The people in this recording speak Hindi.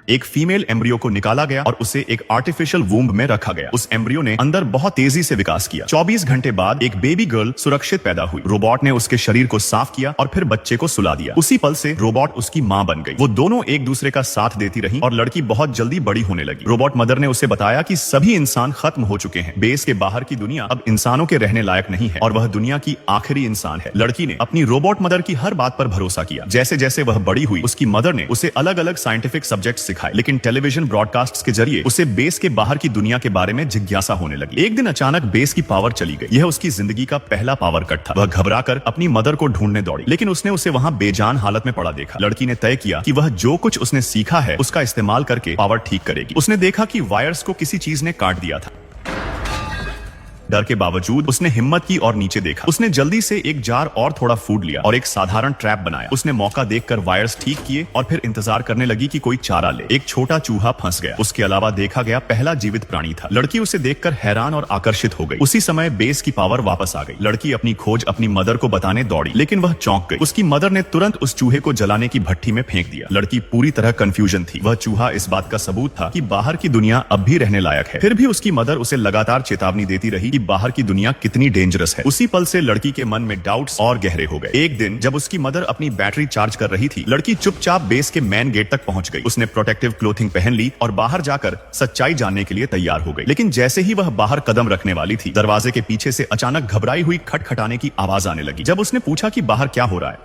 एक फीमेल एम्ब्रियो को निकाला गया और उसे एक आर्टिफिशियल वूम्ब में रखा गया। उस एम्ब्रियो ने अंदर बहुत तेजी से विकास किया। 24 घंटे बाद एक बेबी गर्ल सुरक्षित पैदा हुई। रोबोट ने उसके शरीर को साफ किया और फिर बच्चे को सुला दिया। उसी पल से रोबोट उसकी मां बन गई। वो दोनों एक दूसरे का साथ देती रही और लड़की बहुत जल्दी बड़ी होने लगी। रोबोट मदर ने उसे बताया कि सभी इंसान खत्म हो चुके हैं। बेस के बाहर की दुनिया अब इंसानों के रहने लायक नहीं है और वह दुनिया की आखिरी इंसान है। लड़की ने अपनी रोबोट मदर की हर बात पर भरोसा किया। जैसे जैसे वह बड़ी हुई, उसकी मदर ने उसे अलग अलग साइंटिफिक सब्जेक्ट सिखाए, लेकिन टेलीविजन ब्रॉडकास्ट्स के जरिए उसे बेस के बाहर की दुनिया के बारे में जिज्ञासा होने लगी। एक दिन अचानक बेस की पावर चली गई। यह उसकी जिंदगी का पहला पावर कट था। वह घबराकर अपनी मदर को ढूंढने दौड़ी, लेकिन उसने उसे वहां बेजान हालत में पड़ा देखा। लड़की ने तय किया कि वह जो कुछ उसने सीखा है उसका इस्तेमाल करके पावर ठीक करेगी। उसने देखा कि वायर्स को किसी चीज ने काट दिया था। डर के बावजूद उसने हिम्मत की और नीचे देखा। उसने जल्दी से एक जार और थोड़ा फूड लिया और एक साधारण ट्रैप बनाया। उसने मौका देखकर वायर्स ठीक किए और फिर इंतजार करने लगी कि कोई चारा ले। एक छोटा चूहा फंस गया। उसके अलावा देखा गया पहला जीवित प्राणी था। लड़की उसे देखकर हैरान और आकर्षित हो गई। उसी समय बेस की पावर वापस आ गई। लड़की अपनी खोज अपनी मदर को बताने दौड़ी, लेकिन वह चौंक गई। उसकी मदर ने तुरंत उस चूहे को जलाने की भट्टी में फेंक दिया। लड़की पूरी तरह कंफ्यूजन थी। वह चूहा इस बात का सबूत था कि बाहर की दुनिया अब भी रहने लायक है। फिर भी उसकी मदर उसे लगातार चेतावनी देती रही कि बाहर की दुनिया कितनी डेंजरस है। उसी पल से लड़की के मन में डाउट्स और गहरे हो गए। एक दिन जब उसकी मदर अपनी बैटरी चार्ज कर रही थी, लड़की चुपचाप बेस के मेन गेट तक पहुंच गई। उसने प्रोटेक्टिव क्लोथिंग पहन ली और बाहर जाकर सच्चाई जानने के लिए तैयार हो गई। लेकिन जैसे ही वह बाहर कदम रखने वाली थी, दरवाजे के पीछे से अचानक घबराई हुई खटखटाने की आवाज आने लगी। जब उसने पूछा कि बाहर क्या हो रहा है,